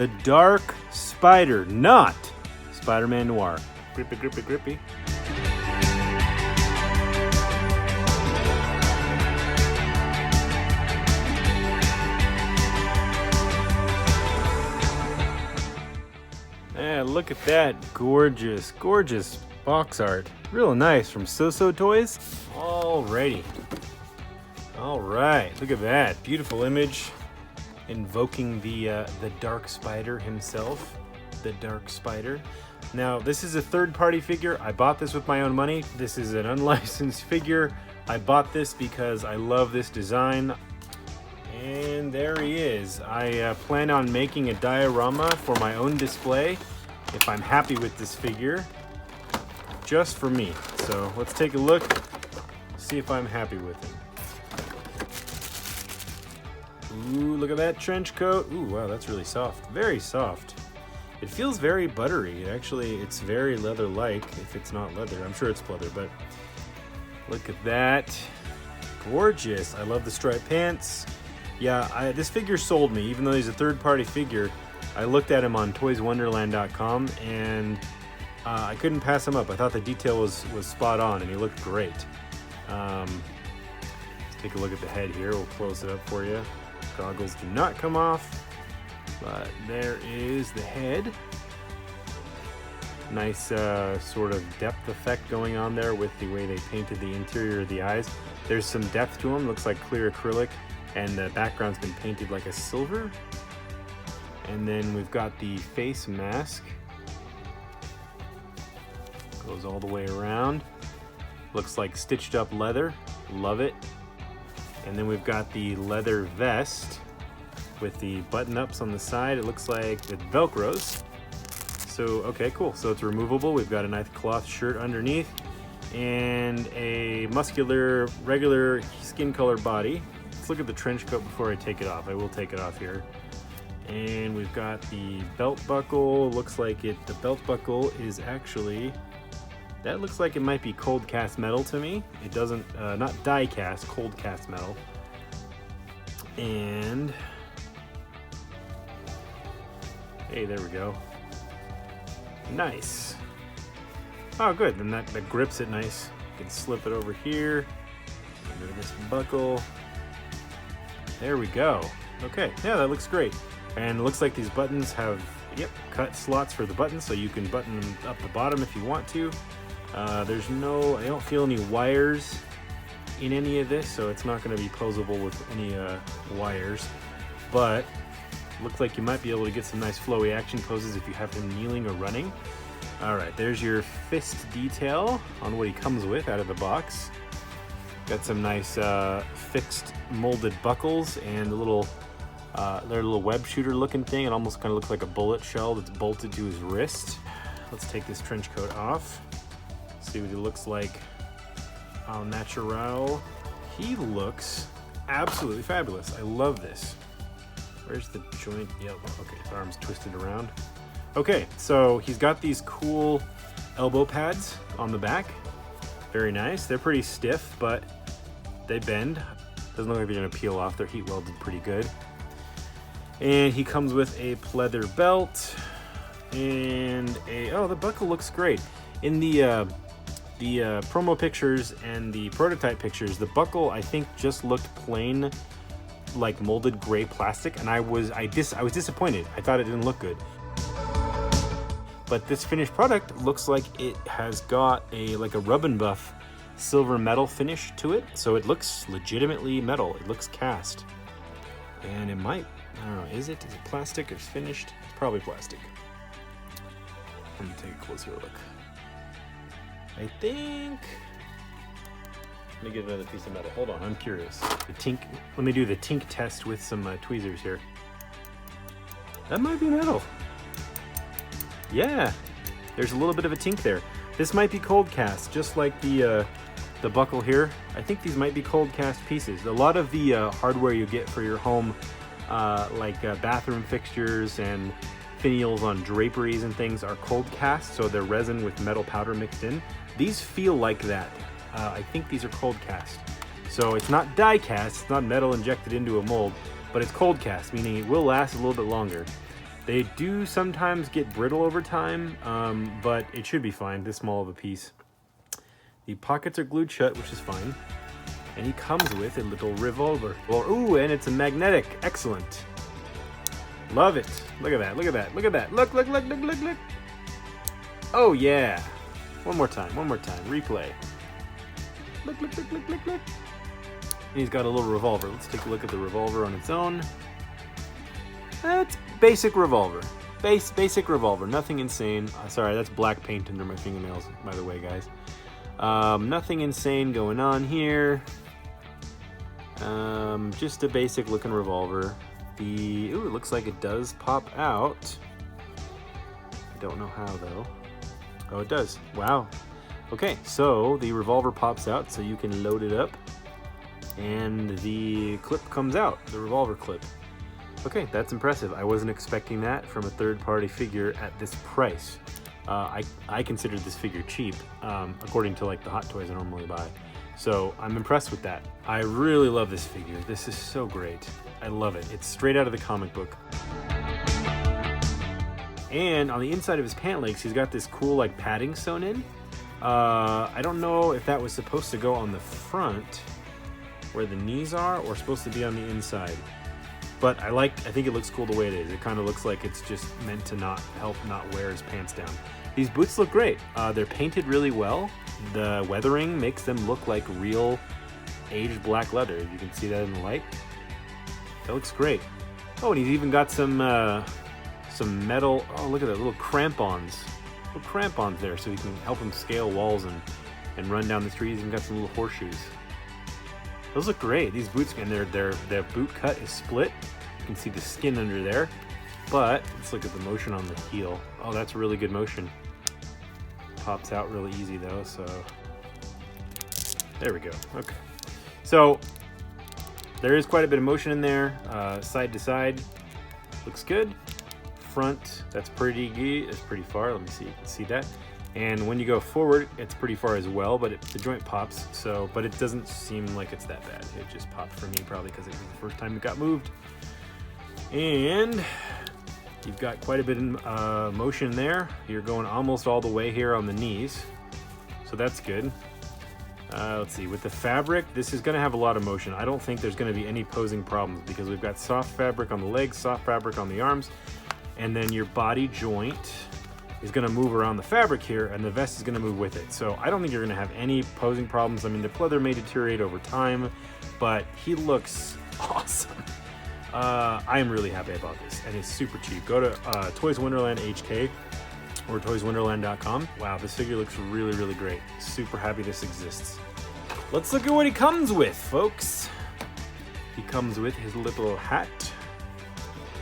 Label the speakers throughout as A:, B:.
A: The Dark Spider, not Spider-Man Noir. Grippy, grippy, grippy. Yeah, look at that gorgeous, gorgeous box art. Real nice from Soosootoys. Alrighty. Alright, look at that. Beautiful image invoking the Dark Spider himself. The Dark Spider. Now, this is a third-party figure. I bought this with my own money. This is an unlicensed figure. I bought this because I love this design. And there he is. I plan on making a diorama for my own display if I'm happy with this figure, just for me. So let's take a look, see if I'm happy with him. Ooh, look at that trench coat. Ooh, wow, that's really soft. Very soft. It feels very buttery. Actually, it's very leather-like, if it's not leather. I'm sure it's leather, but look at that. Gorgeous. I love the striped pants. Yeah, this figure sold me, even though he's a third-party figure. I looked at him on toyswonderland.com, and I couldn't pass him up. I thought the detail was spot on, and he looked great. Let's take a look at the head here. We'll close it up for you. Goggles do not come off, but there is the head. Nice sort of depth effect going on there with the way they painted the interior of the eyes. There's some depth to him. Looks like clear acrylic. And the background's been painted like a silver. And then we've got the face mask. Goes all the way around. Looks like stitched up leather. Love it. And then we've got the leather vest with the button-ups on the side. It looks like with Velcros. So, okay, cool. So it's removable. We've got a nice cloth shirt underneath and a muscular, regular skin color body. Let's look at the trench coat before I take it off. I will take it off here. And we've got the belt buckle. Looks like the belt buckle is actually, that looks like it might be cold cast metal to me. It doesn't, not die cast, cold cast metal. And, hey, there we go. Nice. Oh, good, then that grips it nice. You can slip it over here. Get rid of this buckle. There we go. Okay, yeah, that looks great. And it looks like these buttons have, cut slots for the buttons, so you can button them up the bottom if you want to. There's no, I don't feel any wires in any of this, so it's not going to be posable with any wires. But looks like you might be able to get some nice flowy action poses if you have him kneeling or running. All right, there's your fist detail on what he comes with out of the box. Got some nice fixed molded buckles and a little, their little web shooter looking thing. It almost kind of looks like a bullet shell that's bolted to his wrist. Let's take this trench coat off. See what he looks like au natural. He looks absolutely fabulous. I love this. Where's the joint? Yep, okay, his arm's twisted around. Okay, so he's got these cool elbow pads on the back. Very nice. They're pretty stiff, but they bend. Doesn't look like they're gonna peel off. They're heat welded pretty good. And he comes with a pleather belt and the buckle looks great. In the promo pictures and the prototype pictures, the buckle I think just looked plain like molded gray plastic, and I was disappointed. I thought it didn't look good. But this finished product looks like it has got a rub and buff silver metal finish to it, so it looks legitimately metal. It looks cast, and it might, I don't know, is it plastic or finished? It's probably plastic. Let me take a closer look. I think, let me get another piece of metal. Hold on, I'm curious. The tink, let me do the tink test with some tweezers here. That might be metal. Yeah, there's a little bit of a tink there. This might be cold cast, just like the buckle here. I think these might be cold cast pieces. A lot of the hardware you get for your home, bathroom fixtures and finials on draperies and things, are cold cast, so they're resin with metal powder mixed in. These feel like that. I think these are cold cast. So it's not die cast, it's not metal injected into a mold, but it's cold cast, meaning it will last a little bit longer. They do sometimes get brittle over time, but it should be fine, this small of a piece. The pockets are glued shut, which is fine. And he comes with a little revolver. Well, ooh, and it's a magnetic. Excellent. Love it. Look at that, look at that, look at that. Look, look, look, look, look, look. Oh, yeah. One more time, replay. Look, look, look, look, look, look. And he's got a little revolver. Let's take a look at the revolver on its own. That's basic revolver. Basic revolver, nothing insane. Sorry, that's black paint under my fingernails, by the way, guys. Nothing insane going on here. Just a basic looking revolver. Ooh, it looks like it does pop out. I don't know how though. Oh, it does. Wow. Okay, so the revolver pops out so you can load it up. And the clip comes out, the revolver clip. Okay, that's impressive. I wasn't expecting that from a third-party figure at this price. I considered this figure cheap, according to like the Hot Toys I normally buy. So I'm impressed with that. I really love this figure. This is so great. I love it. It's straight out of the comic book. And on the inside of his pant legs, he's got this cool like padding sewn in. I don't know if that was supposed to go on the front where the knees are or supposed to be on the inside. But I think it looks cool the way it is. It kind of looks like it's just meant to help not wear his pants down. These boots look great. They're painted really well. The weathering makes them look like real aged black leather. You can see that in the light. That looks great. Oh, and he's even got some metal. Oh, look at that, little crampons. Little crampons there, so he can help him scale walls and run down the street. He's even got some little horseshoes. Those look great. These boots, and their boot cut is split. You can see the skin under there. But let's look at the motion on the heel. Oh, that's really good motion. Pops out really easy though, so there we go. Okay. So there is quite a bit of motion in there, side to side. Looks good. Front, that's pretty good. It's pretty far. Let me see. You can see that. And when you go forward, it's pretty far as well, but the joint pops. So, but it doesn't seem like it's that bad. It just popped for me probably because it was the first time it got moved. And you've got quite a bit of motion there. You're going almost all the way here on the knees, so that's good. Let's see, with the fabric, this is going to have a lot of motion. I don't think there's going to be any posing problems because we've got soft fabric on the legs, soft fabric on the arms, and then your body joint is going to move around the fabric here, and the vest is going to move with it. So I don't think you're going to have any posing problems. I mean, the pleather may deteriorate over time, but he looks awesome. I am really happy about this, and it's super cheap. Go to Toys Wonderland HK or toyswonderland.com. Wow, this figure looks really, really great. Super happy this exists. Let's look at what he comes with, folks. He comes with his little hat.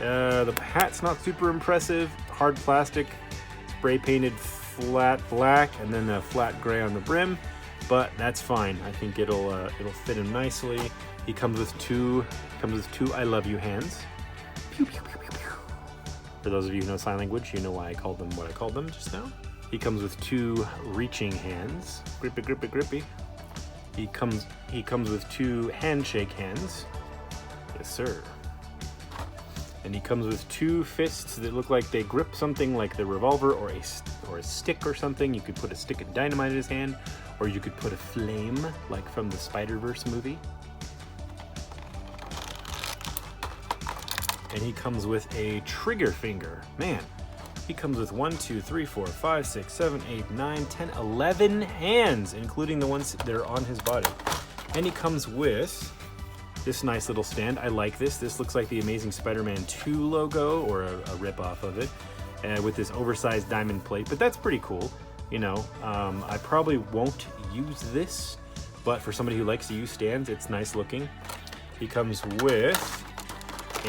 A: The hat's not super impressive. Hard plastic, spray painted flat black, and then a flat gray on the brim. But that's fine. I think it'll fit him nicely. He comes with two I love you hands. Pew, pew, pew, pew, pew. For those of you who know sign language, you know why I called them what I called them just now. He comes with two reaching hands. Grippy, grippy, grippy. He comes with two handshake hands. Yes, sir. And he comes with two fists that look like they grip something like the revolver or a stick or something. You could put a stick of dynamite in his hand, or you could put a flame like from the Spider-Verse movie. And he comes with a trigger finger. Man, he comes with 1, 2, 3, 4, 5, 6, 7, 8, 9, 10, 11 hands, including the ones that are on his body. And he comes with this nice little stand. I like this. This looks like the Amazing Spider-Man 2 logo, or a rip-off of it, with this oversized diamond plate, but that's pretty cool. You know, I probably won't use this, but for somebody who likes to use stands, it's nice looking. He comes with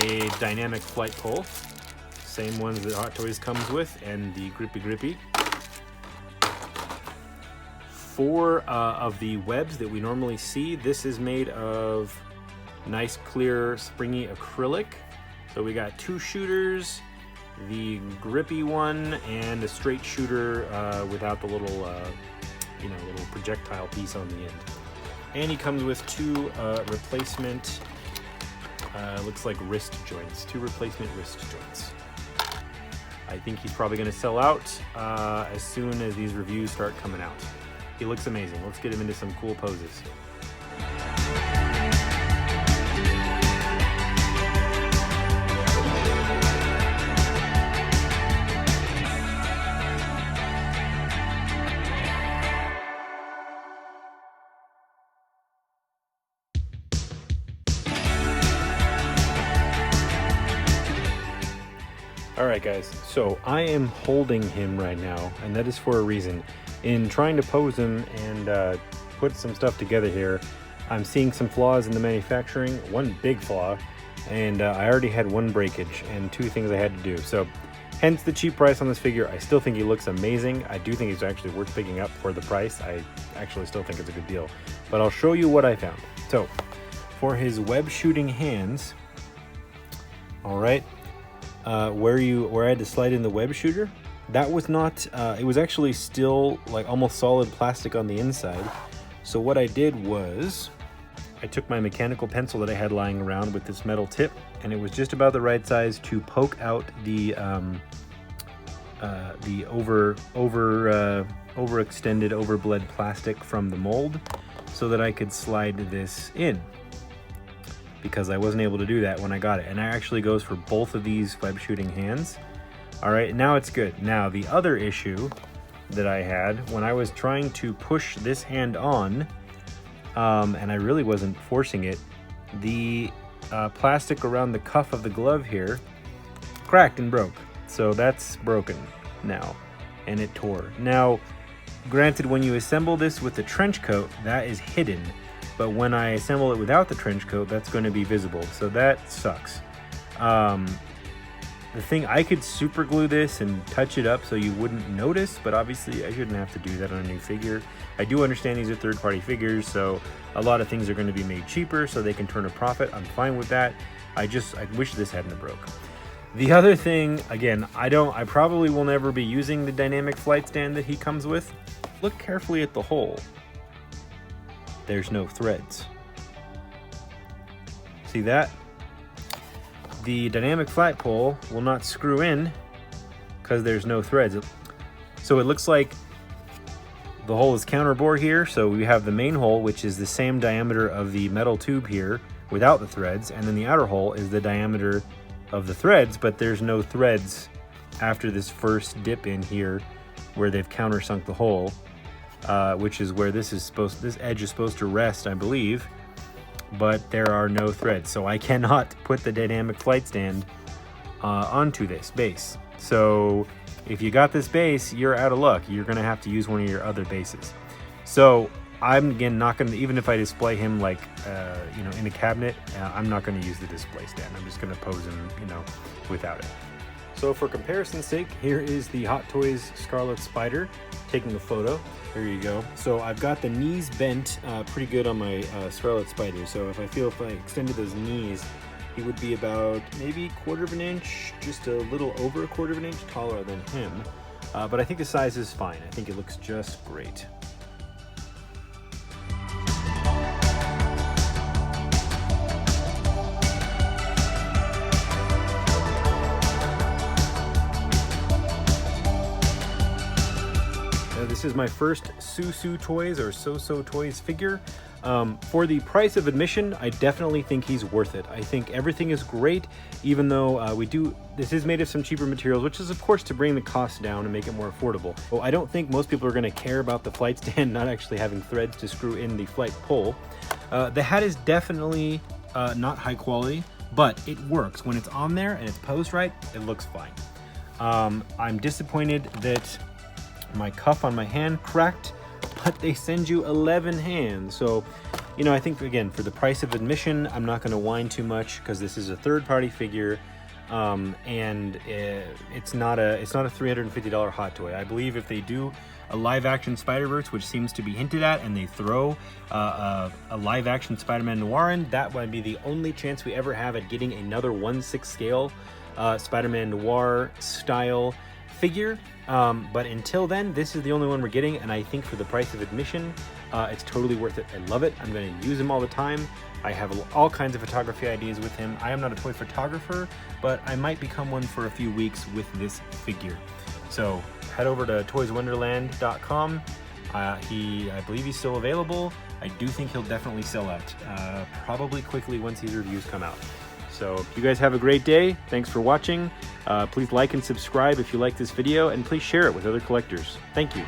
A: a dynamic flight pole, same ones that Hot Toys comes with, and the grippy grippy. 4 of the webs that we normally see, this is made of nice clear springy acrylic. So we got 2 shooters, the grippy one, and a straight shooter without the little little projectile piece on the end. And he comes with 2 replacement looks like wrist joints, 2 replacement wrist joints. I think he's probably going to sell out as soon as these reviews start coming out. He looks amazing. Let's get him into some cool poses. Alright guys, so I am holding him right now, and that is for a reason. In trying to pose him and put some stuff together here, I'm seeing some flaws in the manufacturing, one big flaw, and I already had one breakage and two things I had to do. So hence the cheap price on this figure. I still think he looks amazing. I do think he's actually worth picking up for the price. I actually still think it's a good deal. But I'll show you what I found. So for his web shooting hands, alright, where I had to slide in the web shooter, that was not, it was actually still like almost solid plastic on the inside. So what I did was, I took my mechanical pencil that I had lying around with this metal tip, and it was just about the right size to poke out the overextended, overbled plastic from the mold, so that I could slide this in, because I wasn't able to do that when I got it. And it actually goes for both of these web shooting hands. All right, now it's good. Now the other issue that I had when I was trying to push this hand on, and I really wasn't forcing it, the plastic around the cuff of the glove here cracked and broke. So that's broken now, and it tore. Now, granted, when you assemble this with the trench coat, that is hidden. But when I assemble it without the trench coat, that's going to be visible, so that sucks. The thing, I could super glue this and touch it up so you wouldn't notice, but obviously I shouldn't have to do that on a new figure. I do understand these are third-party figures, so a lot of things are going to be made cheaper so they can turn a profit. I'm fine with that. I wish this hadn't broke. The other thing, again, I probably will never be using the dynamic flight stand that he comes with. Look carefully at the hole. There's no threads. See that? The dynamic flight pole will not screw in because there's no threads. So it looks like the hole is counterbore here. So we have the main hole, which is the same diameter of the metal tube here without the threads. And then the outer hole is the diameter of the threads, but there's no threads after this first dip in here where they've countersunk the hole. Which is where this edge is supposed to rest, I believe, but there are no threads, so I cannot put the dynamic flight stand onto this base. So if you got this base, you're out of luck. You're gonna have to use one of your other bases. So I'm, again, not gonna, even if I display him like in a cabinet, I'm not gonna use the display stand. I'm just gonna pose him without it. So for comparison's sake, here is the Hot Toys Scarlet Spider taking a photo. There you go. So I've got the knees bent pretty good on my Scarlet Spider. So if I extended those knees, he would be about maybe 1/4 of an inch, just a little over 1/4 of an inch taller than him. But I think the size is fine. I think it looks just great. This is my first Soosootoys or Soosootoys figure. For the price of admission, I definitely think he's worth it. I think everything is great, even though this is made of some cheaper materials, which is of course to bring the cost down and make it more affordable. Well, I don't think most people are going to care about the flight stand not actually having threads to screw in the flight pole. The hat is definitely not high quality, but it works. When it's on there and it's posed right, it looks fine. I'm disappointed that my cuff on my hand cracked, but they send you 11 hands. So, I think, again, for the price of admission, I'm not going to whine too much because this is a third-party figure, and it's not a $350 hot toy. I believe if they do a live-action Spider-Verse, which seems to be hinted at, and they throw a live-action Spider-Man Noir in, that might be the only chance we ever have at getting another 1/6 scale Spider-Man Noir style figure. But until then, this is the only one we're getting, and I think for the price of admission, it's totally worth it. I love it. I'm going to use him all the time. I have all kinds of photography ideas with him. I am not a toy photographer, but I might become one for a few weeks with this figure. So head over to toyswonderland.com. I believe he's still available. I do think he'll definitely sell out, probably quickly once these reviews come out. So you guys have a great day. Thanks for watching. Please like and subscribe if you like this video, and please share it with other collectors. Thank you.